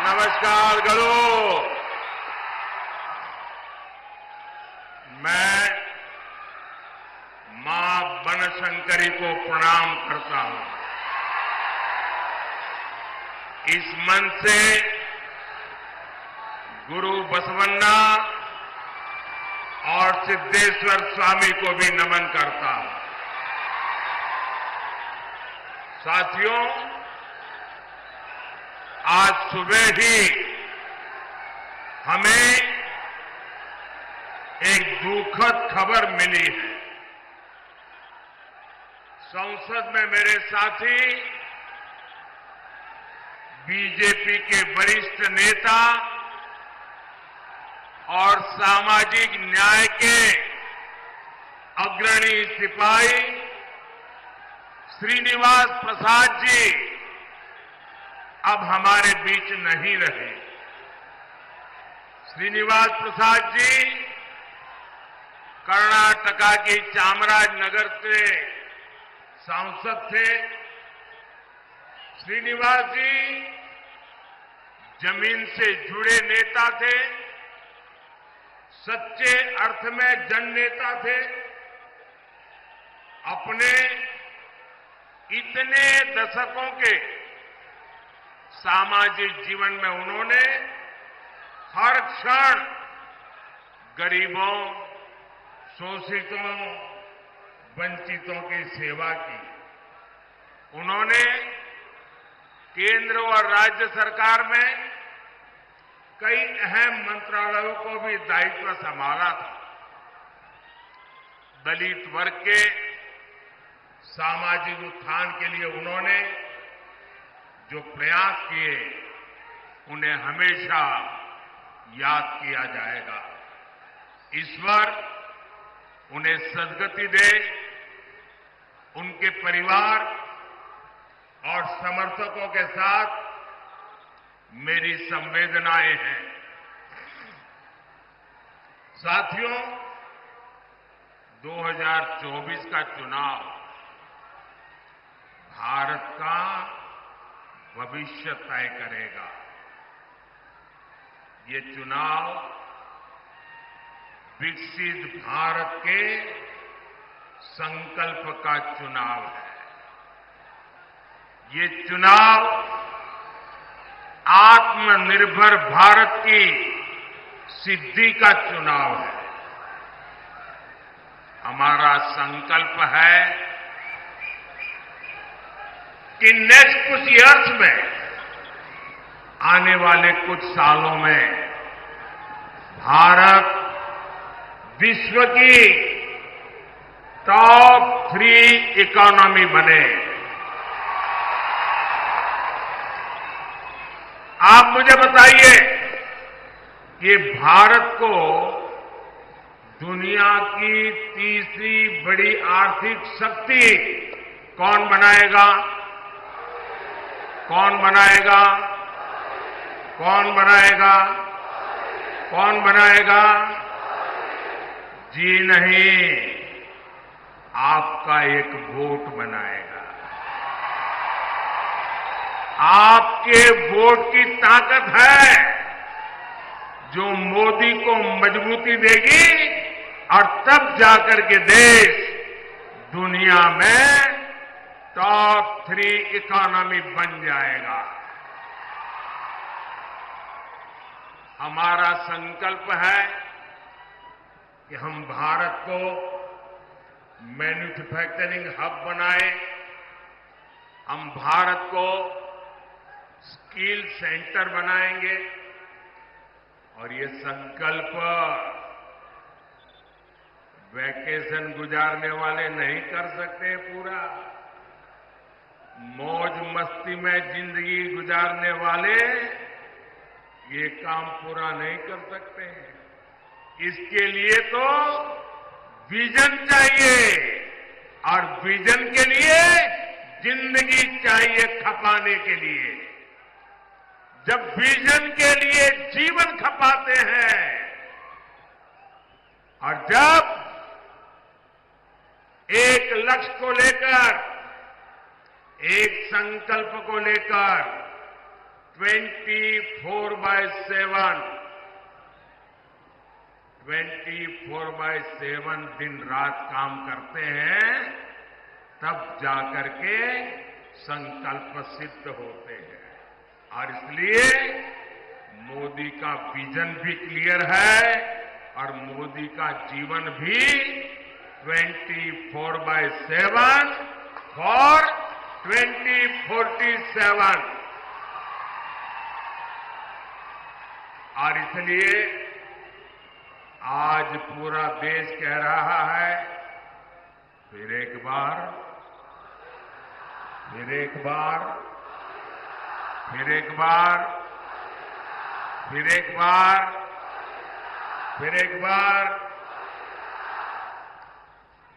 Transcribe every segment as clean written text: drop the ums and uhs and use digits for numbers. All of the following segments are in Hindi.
नमस्कार करो। मैं मां बनशंकरी को प्रणाम करता हूं। इस मन से गुरु बसवन्ना और सिद्धेश्वर स्वामी को भी नमन करता हूं। साथियों, आज सुबह ही हमें एक दुखद खबर मिली है। संसद में मेरे साथी बीजेपी के वरिष्ठ नेता और सामाजिक न्याय के अग्रणी सिपाही श्रीनिवास प्रसाद जी अब हमारे बीच नहीं रहे। श्रीनिवास प्रसाद जी कर्नाटका की चामराजनगर से सांसद थे। श्रीनिवास जी जमीन से जुड़े नेता थे, सच्चे अर्थ में जननेता थे। अपने इतने दशकों के सामाजिक जीवन में उन्होंने हर क्षण गरीबों, शोषितों, वंचितों की सेवा की। उन्होंने केंद्र और राज्य सरकार में कई अहम मंत्रालयों को भी दायित्व संभाला था। दलित वर्ग के सामाजिक उत्थान के लिए उन्होंने जो प्रयास किए, उन्हें हमेशा याद किया जाएगा। ईश्वर उन्हें सद्गति दे। उनके परिवार और समर्थकों के साथ मेरी संवेदनाएं हैं। साथियों, 2024 का चुनाव भारत का भविष्य तय करेगा। ये चुनाव विकसित भारत के संकल्प का चुनाव है। ये चुनाव आत्मनिर्भर भारत की सिद्धि का चुनाव है। हमारा संकल्प है कि नेक्स्ट कुछ ईयर्स में, आने वाले कुछ सालों में भारत विश्व की टॉप 3 इकोनॉमी बने। आप मुझे बताइए कि भारत को दुनिया की तीसरी बड़ी आर्थिक शक्ति कौन बनाएगा? कौन बनाएगा? कौन बनाएगा? कौन बनाएगा? जी नहीं, आपका एक वोट बनाएगा। आपके वोट की ताकत है जो मोदी को मजबूती देगी और तब जाकर के देश दुनिया में टॉप 3 इकोनॉमी बन जाएगा। हमारा संकल्प है कि हम भारत को मैन्युफैक्चरिंग हब बनाए। हम भारत को स्किल सेंटर बनाएंगे। और ये संकल्प वैकेशन गुजारने वाले नहीं कर सकते पूरा। मौज मस्ती में जिंदगी गुजारने वाले ये काम पूरा नहीं कर सकते हैं। इसके लिए तो विजन चाहिए, और विजन के लिए जिंदगी चाहिए खपाने के लिए। जब विजन के लिए जीवन खपाते हैं और जब एक लक्ष्य को लेकर, एक संकल्प को लेकर 24/7 24/7 दिन रात काम करते हैं, तब जाकर के संकल्प सिद्ध होते हैं। और इसलिए मोदी का विजन भी क्लियर है और मोदी का जीवन भी 24/7 फॉर 2047। और इसलिए आज पूरा देश कह रहा है, फिर एक बार, फिर एक बार, फिर एक बार, फिर एक बार, फिर एक बार।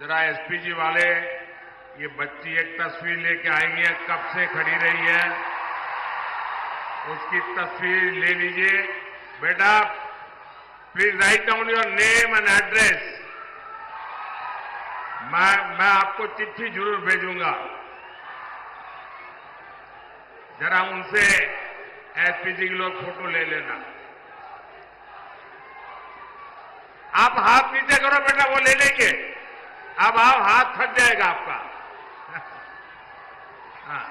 जरा एसपीजी वाले, ये बच्ची एक तस्वीर लेके आई है, कब से खड़ी रही है, उसकी तस्वीर ले लीजिए। बेटा, please write down your name and address. मैं आपको चिट्ठी जरूर भेजूंगा। जरा उनसे एसपीजी के लोग फोटो ले लेना। आप हाथ नीचे करो बेटा, वो ले लेंगे। अब आओ, हाथ थक जाएगा आपका। हाँ,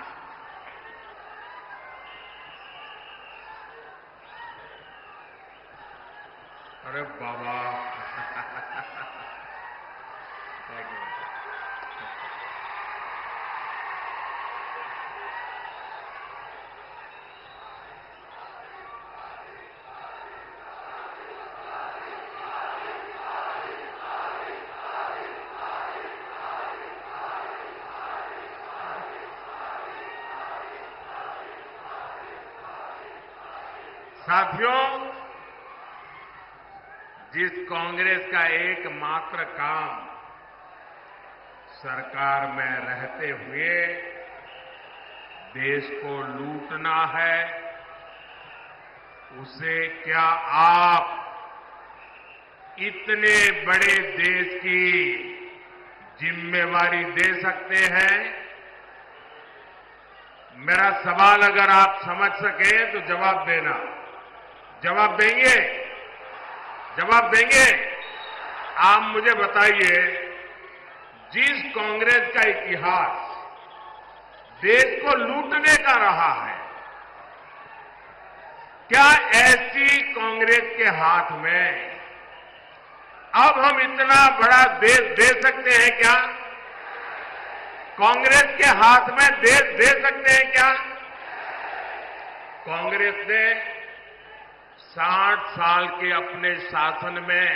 अरे बाबा। साथियों, जिस कांग्रेस का एकमात्र काम सरकार में रहते हुए देश को लूटना है, उसे क्या आप इतने बड़े देश की जिम्मेवारी दे सकते हैं? मेरा सवाल अगर आप समझ सके तो जवाब देना। जवाब देंगे? जवाब देंगे? आप मुझे बताइए, जिस कांग्रेस का इतिहास देश को लूटने का रहा है, क्या ऐसी कांग्रेस के हाथ में अब हम इतना बड़ा देश दे सकते हैं क्या? कांग्रेस के हाथ में देश दे सकते हैं क्या? कांग्रेस ने 60 साल के अपने शासन में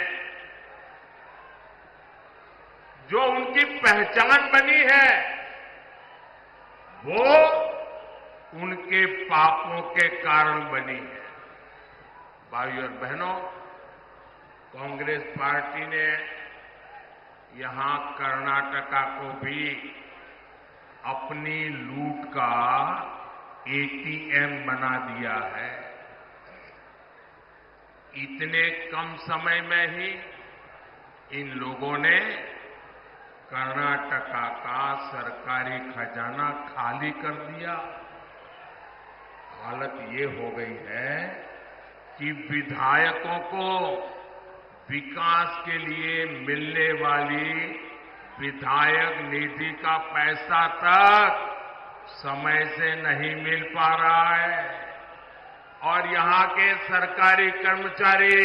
जो उनकी पहचान बनी है, वो उनके पापों के कारण बनी है। भाइयों और बहनों, कांग्रेस पार्टी ने यहां कर्नाटका को भी अपनी लूट का एटीएम बना दिया है। इतने कम समय में ही इन लोगों ने कर्नाटका का सरकारी खजाना खाली कर दिया। हालत ये हो गई है कि विधायकों को विकास के लिए मिलने वाली विधायक निधि का पैसा तक समय से नहीं मिल पा रहा है। और यहां के सरकारी कर्मचारी,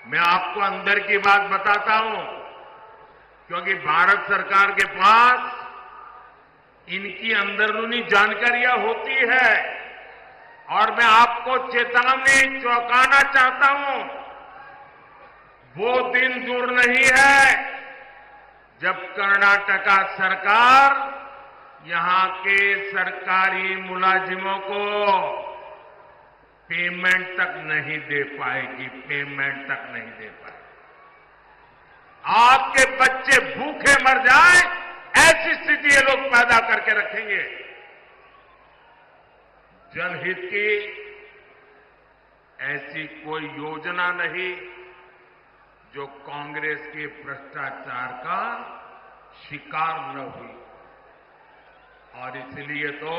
मैं आपको अंदर की बात बताता हूं, क्योंकि भारत सरकार के पास इनकी अंदरूनी जानकारियां होती है, और मैं आपको चेतावनी चौंकाना चाहता हूं। वो दिन दूर नहीं है जब कर्नाटका सरकार यहां के सरकारी मुलाजिमों को पेमेंट तक नहीं दे पाएगी, पेमेंट तक नहीं दे पाएगी। आपके बच्चे भूखे मर जाए, ऐसी स्थिति ये लोग पैदा करके रखेंगे। जनहित की ऐसी कोई योजना नहीं जो कांग्रेस के भ्रष्टाचार का शिकार न हुई। और इसलिए तो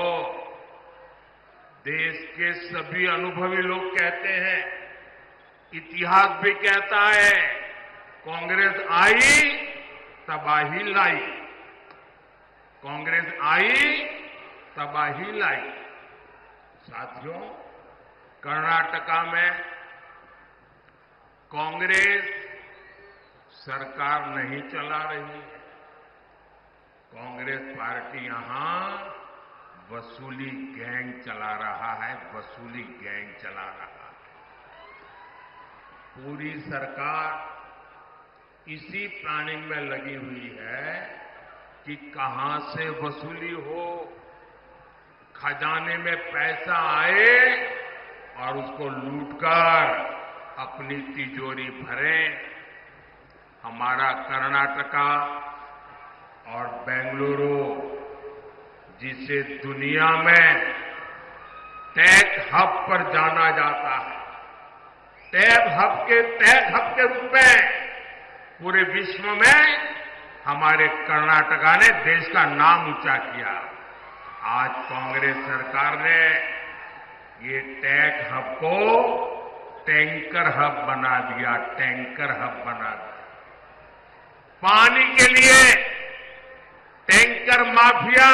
देश के सभी अनुभवी लोग कहते हैं, इतिहास भी कहता है, कांग्रेस आई तबाही लाई। कांग्रेस आई तबाही लाई। साथियों, कर्नाटका में कांग्रेस सरकार नहीं चला रही है। कांग्रेस पार्टी यहां वसूली गैंग चला रहा है, वसूली गैंग चला रहा है। पूरी सरकार इसी प्लानिंग में लगी हुई है कि कहां से वसूली हो, खजाने में पैसा आए और उसको लूटकर अपनी तिजोरी भरें। हमारा कर्नाटका और बेंगलुरु, जिसे दुनिया में टेक हब पर जाना जाता है, टेक हब के रूप में पूरे विश्व में हमारे कर्नाटका ने देश का नाम ऊंचा किया। आज कांग्रेस सरकार ने ये टेक हब को टैंकर हब बना दिया, टैंकर हब बना दिया। पानी के लिए टैंकर माफिया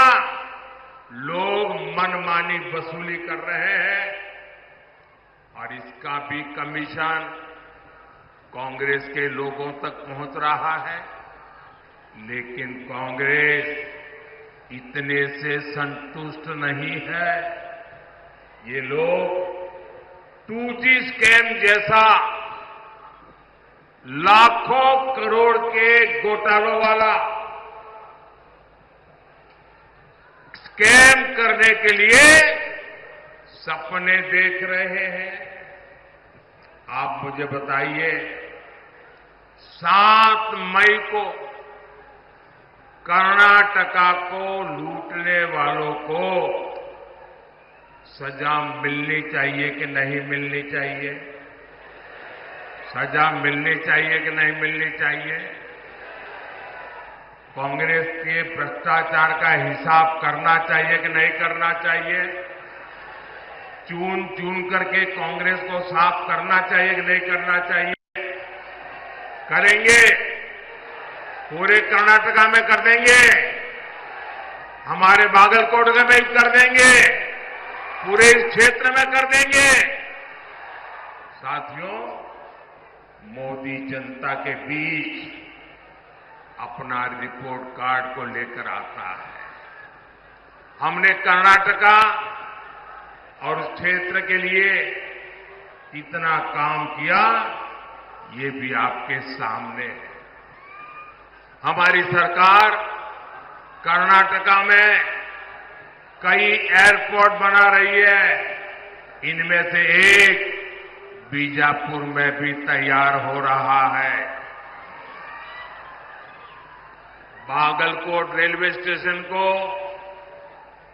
लोग मनमानी वसूली कर रहे हैं और इसका भी कमीशन कांग्रेस के लोगों तक पहुंच रहा है। लेकिन कांग्रेस इतने से संतुष्ट नहीं है। ये लोग 2G स्कैम जैसा लाखों करोड़ के घोटालों वाला स्कैम करने के लिए सपने देख रहे हैं। आप मुझे बताइए, 7 मई को कर्नाटका को लूटने वालों को सजा मिलनी चाहिए कि नहीं मिलनी चाहिए? सजा मिलनी चाहिए कि नहीं मिलनी चाहिए? कांग्रेस के भ्रष्टाचार का हिसाब करना चाहिए कि नहीं करना चाहिए? चून चून करके कांग्रेस को साफ करना चाहिए कि नहीं करना चाहिए? करेंगे? पूरे कर्नाटका में कर देंगे, हमारे बागलकोट में भी कर देंगे, पूरे इस क्षेत्र में कर देंगे। साथियों, मोदी जनता के बीच अपना रिपोर्ट कार्ड को लेकर आता है। हमने कर्नाटका और उस क्षेत्र के लिए कितना काम किया, ये भी आपके सामने है। हमारी सरकार कर्नाटका में कई एयरपोर्ट बना रही है। इनमें से एक बीजापुर में भी तैयार हो रहा है। बागलकोट रेलवे स्टेशन को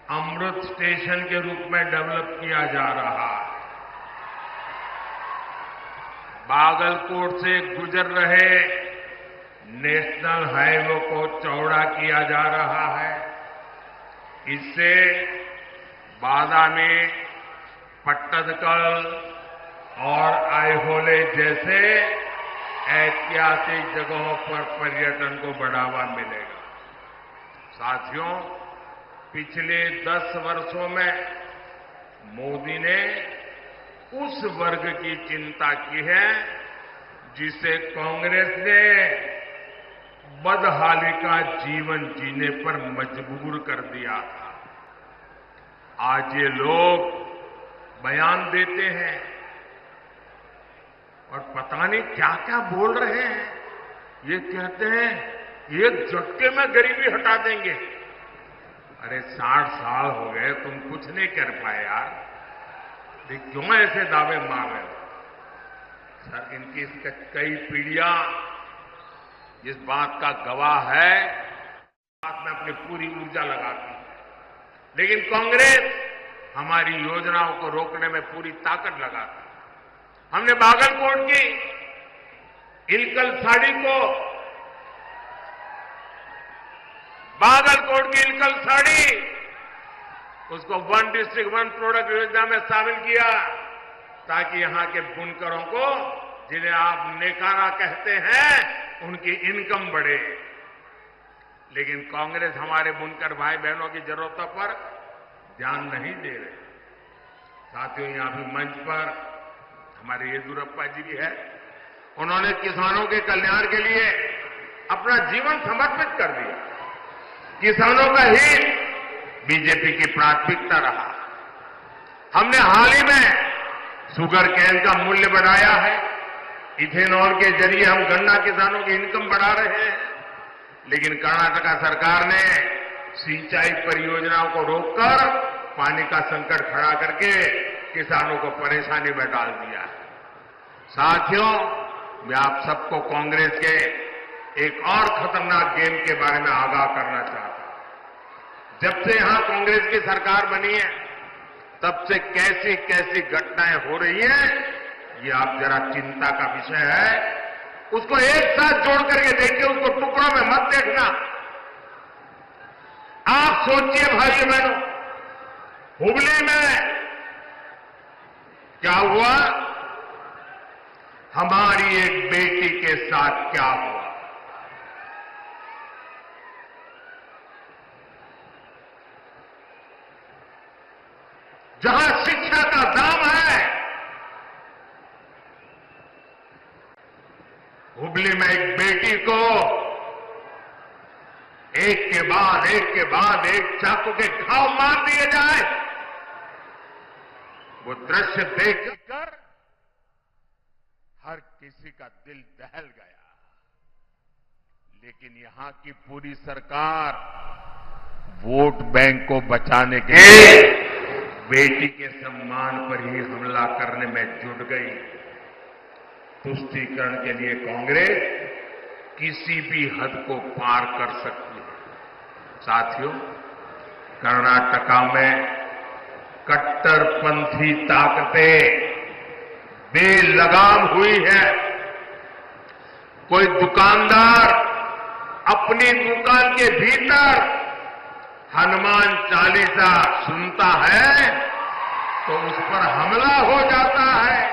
अमृत स्टेशन के रूप में डेवलप किया जा रहा है। बागलकोट से गुजर रहे नेशनल हाईवे को चौड़ा किया जा रहा है। इससे बादामी, पट्टदकल और आइहोले जैसे ऐतिहासिक जगहों पर पर्यटन को बढ़ावा मिलेगा। साथियों, पिछले 10 वर्षों में मोदी ने उस वर्ग की चिंता की है जिसे कांग्रेस ने बदहाली का जीवन जीने पर मजबूर कर दिया था। आज ये लोग बयान देते हैं और पता नहीं क्या क्या बोल रहे हैं। ये कहते हैं एक झटके में गरीबी हटा देंगे। अरे 60 साल हो गए, तुम कुछ नहीं कर पाए यार, ये क्यों ऐसे दावे मार रहे हो? सर, इनकी कई पीढ़ियां इस बात का गवाह है, बात में अपनी पूरी ऊर्जा लगाती है। लेकिन कांग्रेस हमारी योजनाओं को रोकने में पूरी ताकत लगाती है। हमने बागलकोट की इलकल साड़ी उसको वन डिस्ट्रिक्ट वन प्रोडक्ट योजना में शामिल किया ताकि यहां के बुनकरों को, जिन्हें आप नेकारा कहते हैं, उनकी इनकम बढ़े। लेकिन कांग्रेस हमारे बुनकर भाई बहनों की जरूरतों पर ध्यान नहीं दे रहे। साथियों, यहां भी मंच पर हमारे येदियुरप्पा जी भी है। उन्होंने किसानों के कल्याण के लिए अपना जीवन समर्पित कर दिया। किसानों का हित बीजेपी की प्राथमिकता रहा। हमने हाल ही में शुगर केन का मूल्य बढ़ाया है। इथेनॉल के जरिए हम गन्ना किसानों की इनकम बढ़ा रहे हैं। लेकिन कर्नाटक सरकार ने सिंचाई परियोजनाओं को रोककर पानी का संकट खड़ा करके किसानों को परेशानी में डाल दिया है। साथियों, मैं आप सबको कांग्रेस के एक और खतरनाक गेम के बारे में आगाह करना चाहता हूं। जब से यहां कांग्रेस की सरकार बनी है, तब से कैसी कैसी घटनाएं हो रही हैं, ये आप जरा चिंता का विषय है। उसको एक साथ जोड़ करके देखिए, उसको टुकड़ों में मत देखना। आप सोचिए भाइयों बहनों, हुबली में क्या हुआ, हमारी एक बेटी के साथ क्या हुआ। जहां शिक्षा का दाम है, हुबली में एक बेटी को एक के बाद एक चाकू के घाव मार दिए जाए, वो दृश्य देखकर हर किसी का दिल दहल गया। लेकिन यहां की पूरी सरकार वोट बैंक को बचाने के लिए बेटी के सम्मान पर ही हमला करने में जुट गई। तुष्टीकरण के लिए कांग्रेस किसी भी हद को पार कर सकती है। साथियों, कर्नाटका में कट्टरपंथी ताकतें बेलगाम हुई है। कोई दुकानदार अपनी दुकान के भीतर हनुमान चालीसा सुनता है तो उस पर हमला हो जाता है।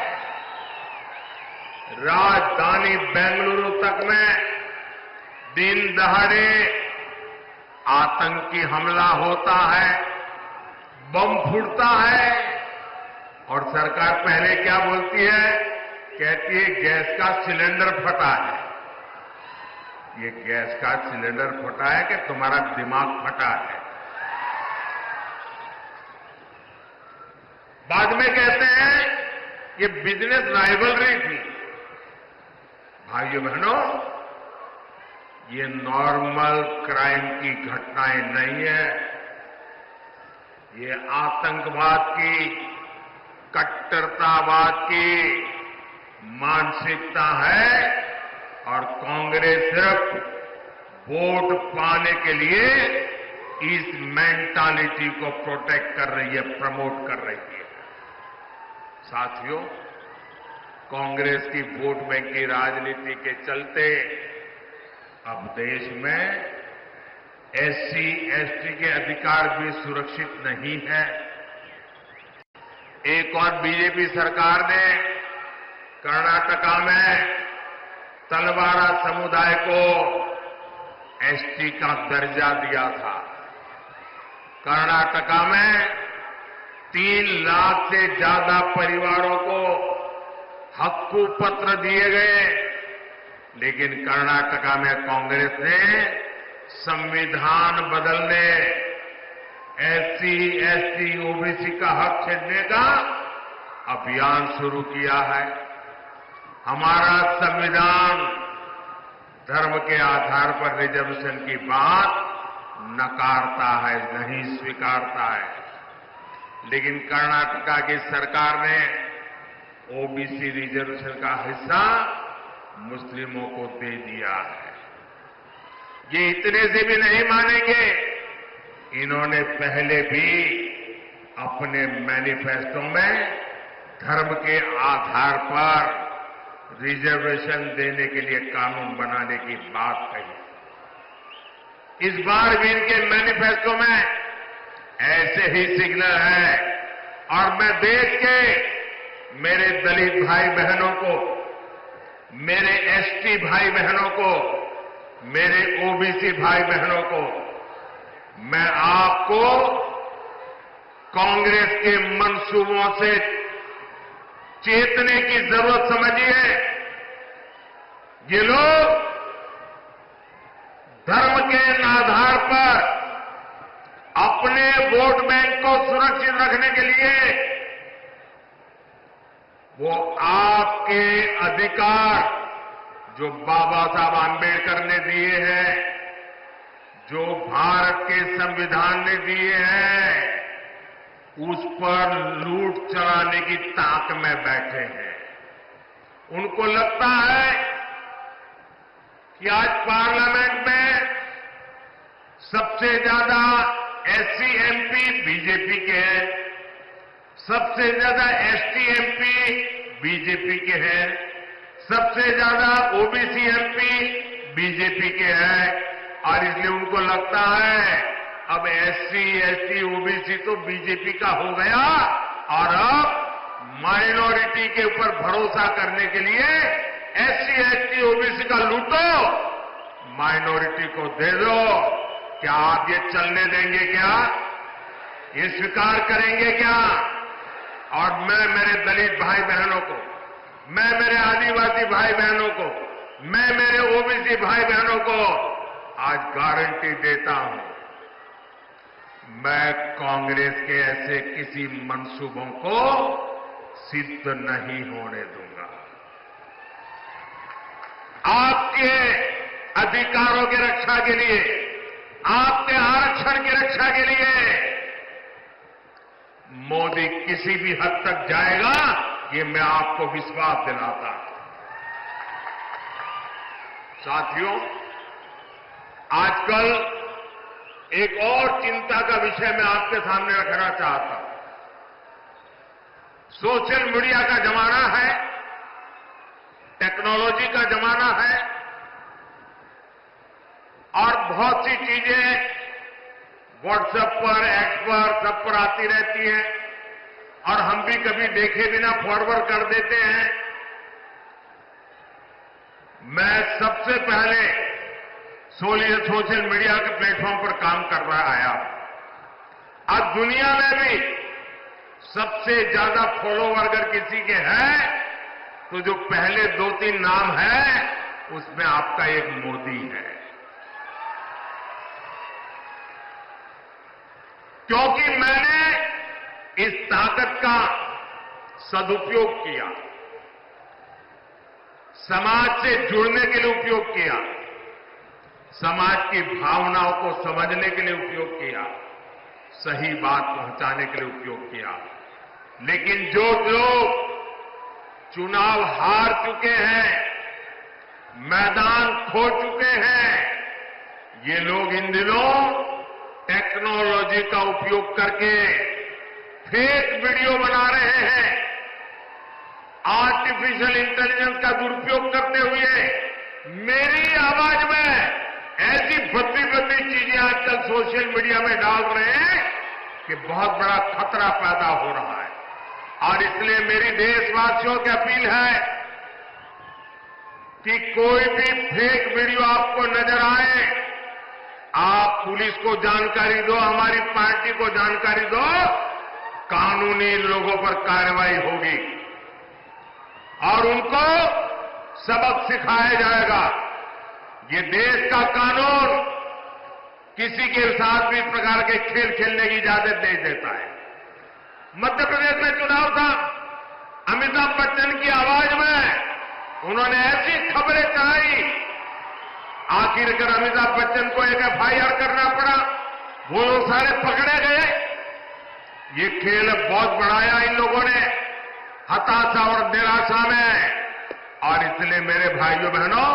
राजधानी बेंगलुरु तक में दिन दहाड़े आतंकी हमला होता है, बम फूटता है, और सरकार पहले क्या बोलती है, कहती है गैस का सिलेंडर फटा है। ये गैस का सिलेंडर फटा है कि तुम्हारा दिमाग फटा है। बाद में कहते हैं ये बिजनेस राइवलरी थी। भाइयों बहनों, ये नॉर्मल क्राइम की घटनाएं नहीं है। ये आतंकवाद की, कट्टरतावाद की मानसिकता है, और कांग्रेस सिर्फ वोट पाने के लिए इस मेंटालिटी को प्रोटेक्ट कर रही है, प्रमोट कर रही है। साथियों, कांग्रेस की वोट बैंक की राजनीति के चलते अब देश में एससी एसटी के अधिकार भी सुरक्षित नहीं है। एक और बीजेपी सरकार ने कर्नाटका में तलवारा समुदाय को एसटी का दर्जा दिया था। कर्नाटका में 3 लाख से ज्यादा परिवारों को हक्कू पत्र दिए गए। लेकिन कर्नाटका में कांग्रेस ने संविधान बदलने, एससी एसटी ओबीसी का हक छीनने का अभियान शुरू किया है। हमारा संविधान धर्म के आधार पर रिजर्वेशन की बात नकारता है, नहीं स्वीकारता है। लेकिन कर्नाटका की सरकार ने ओबीसी रिजर्वेशन का हिस्सा मुस्लिमों को दे दिया है। ये इतने से भी नहीं मानेंगे, इन्होंने पहले भी अपने मैनिफेस्टो में धर्म के आधार पर रिजर्वेशन देने के लिए कानून बनाने की बात कही। इस बार भी इनके मैनिफेस्टो में ऐसे ही सिग्नल है। और मैं देश के मेरे दलित भाई बहनों को, मेरे एसटी भाई बहनों को, मेरे ओबीसी भाई बहनों को, मैं आपको कांग्रेस के मंसूबों से चेतने की जरूरत समझिए। ये लोग धर्म के आधार पर अपने वोट बैंक को सुरक्षित रखने के लिए वो आपके अधिकार जो बाबा साहब आंबेडकर ने दिए हैं, जो भारत के संविधान ने दिए हैं, उस पर लूट चलाने की ताक में बैठे हैं। उनको लगता है कि आज पार्लियामेंट में सबसे ज्यादा एससी एमपी बीजेपी के हैं, सबसे ज्यादा एसटी एमपी बीजेपी के हैं, सबसे ज्यादा ओबीसी एमपी बीजेपी के हैं। और इसलिए उनको लगता है अब एससी एसटी ओबीसी तो बीजेपी का हो गया और अब माइनॉरिटी के ऊपर भरोसा करने के लिए एससी एसटी ओबीसी का लूटो, माइनॉरिटी को दे दो। क्या आप ये चलने देंगे? क्या ये स्वीकार करेंगे क्या? और मैं मेरे दलित भाई बहनों को, मैं मेरे आदिवासी भाई बहनों को, मैं मेरे ओबीसी भाई बहनों को आज गारंटी देता हूं, मैं कांग्रेस के ऐसे किसी मंसूबों को सिद्ध नहीं होने दूंगा। आपके अधिकारों की रक्षा के लिए, आपके आरक्षण की रक्षा के लिए मोदी किसी भी हद तक जाएगा, ये मैं आपको विश्वास दिलाता हूं। साथियों, आजकल एक और चिंता का विषय मैं आपके सामने रखना चाहता हूं। सोशल मीडिया का जमाना है, टेक्नोलॉजी का जमाना है और बहुत सी चीजें व्हाट्सएप पर, एक्स पर, सब पर आती रहती हैं और हम भी कभी देखे बिना फॉरवर्ड कर देते हैं। मैं सबसे पहले सोशल मीडिया के प्लेटफॉर्म पर काम कर रहा आया। अब दुनिया में भी सबसे ज्यादा फॉलोवर अगर किसी के हैं तो जो पहले 2-3 नाम है उसमें आपका एक मोदी है, क्योंकि मैंने इस ताकत का सदुपयोग किया, समाज से जुड़ने के लिए उपयोग किया, समाज की भावनाओं को समझने के लिए उपयोग किया, सही बात पहुंचाने के लिए उपयोग किया। लेकिन जो लोग चुनाव हार चुके हैं, मैदान खो चुके हैं, ये लोग इन दिनों टेक्नोलॉजी का उपयोग करके फेक वीडियो बना रहे हैं, आर्टिफिशियल इंटेलिजेंस का दुरुपयोग करते हुए मेरी आवाज में ऐसी भद्दी चीजें आजकल सोशल मीडिया में डाल रहे हैं कि बहुत बड़ा खतरा पैदा हो रहा है। और इसलिए मेरी देशवासियों की अपील है कि कोई भी फेक वीडियो आपको नजर आए, आप पुलिस को जानकारी दो, हमारी पार्टी को जानकारी दो, कानूनी लोगों पर कार्रवाई होगी और उनको सबक सिखाया जाएगा। ये देश का कानून किसी के साथ भी प्रकार के खेल खेलने की इजाजत नहीं देता है। मध्य प्रदेश में चुनाव था, अमिताभ बच्चन की आवाज में उन्होंने ऐसी खबरें चलाई, आखिरकार अमिताभ बच्चन को एक एफआईआर करना पड़ा, वो लोग सारे पकड़े गए। ये खेल बहुत बढ़ाया इन लोगों ने हताशा और निराशा में। और इसलिए मेरे भाइयों बहनों,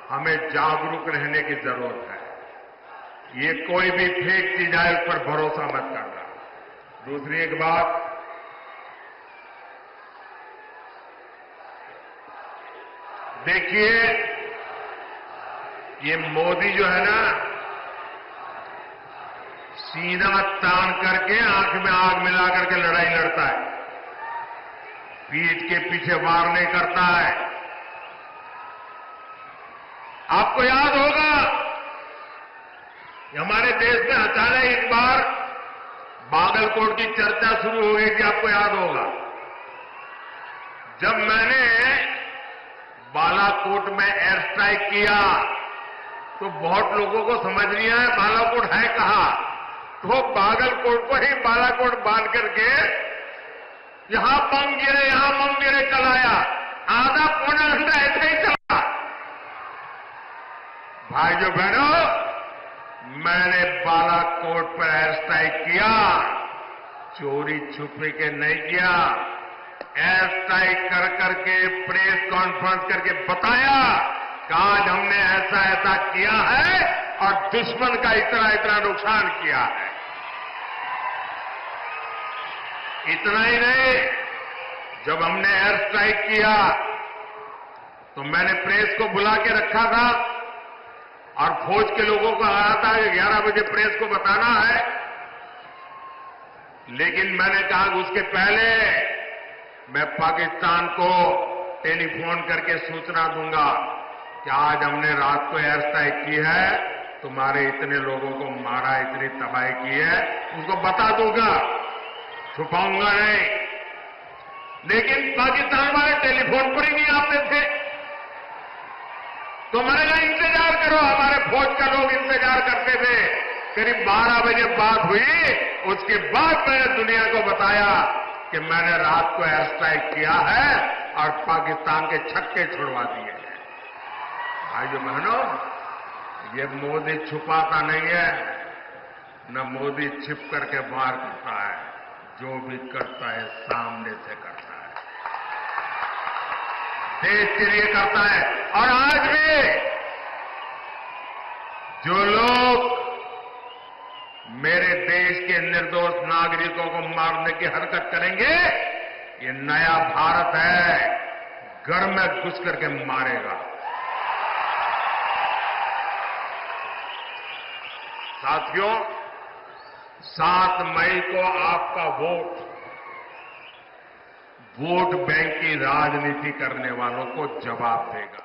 हमें जागरूक रहने की जरूरत है। ये कोई भी फेक चीज आए उस पर भरोसा मत करना। दूसरी एक बात, देखिए ये मोदी जो है ना, सीना तान करके आंख में आग मिला करके लड़ाई लड़ता है, पीठ के पीछे वार नहीं करता है। आपको याद होगा कि हमारे देश में अचानक एक बार बागलकोट की चर्चा शुरू हो गई थी, आपको याद होगा। जब मैंने बालाकोट में एयर स्ट्राइक किया तो बहुत लोगों को समझ नहीं आया बालाकोट है कहां, तो बागलकोट को ही बालाकोट बांध करके यहां बम गिरे यहां बम गिरे चलाया, आधा पौना घंटा ऐसे ही चला। भाइयों बहनों, मैंने बालाकोट पर एयर स्ट्राइक किया, चोरी छुपे के नहीं किया, एयर स्ट्राइक कर करके प्रेस कॉन्फ्रेंस करके बताया कि आज हमने ऐसा ऐसा किया है और दुश्मन का इतना इतना नुकसान किया है। इतना ही नहीं, जब हमने एयर स्ट्राइक किया तो मैंने प्रेस को बुला के रखा था और फौज के लोगों को कहा था कि 11 बजे प्रेस को बताना है, लेकिन मैंने कहा कि उसके पहले मैं पाकिस्तान को टेलीफोन करके सूचना दूंगा कि आज हमने रात को एयर स्ट्राइक की है, तुम्हारे इतने लोगों को मारा, इतनी तबाही की है, उसको बता दूंगा, छुपाऊंगा नहीं। लेकिन पाकिस्तान वाले टेलीफोन पर ही नहीं आते थे, तो मैंने कहा इंतजार करो, हमारे फौज का लोग इंतजार करते थे। करीब 12 बजे बात हुई, उसके बाद मैंने दुनिया को बताया कि मैंने रात को एयर स्ट्राइक किया है और पाकिस्तान के छक्के छुड़वा दिए हैं। भाइयों बहनों, ये मोदी छुपाता नहीं है, न मोदी छिप करके वार करता है, जो भी करता है सामने से करता है, देश के लिए करता है। और आज भी जो लोग मेरे देश के निर्दोष नागरिकों को मारने की हरकत करेंगे, ये नया भारत है, घर में घुस करके मारेगा। साथियों, 7 मई को आपका वोट बैंक की राजनीति करने वालों को जवाब देगा।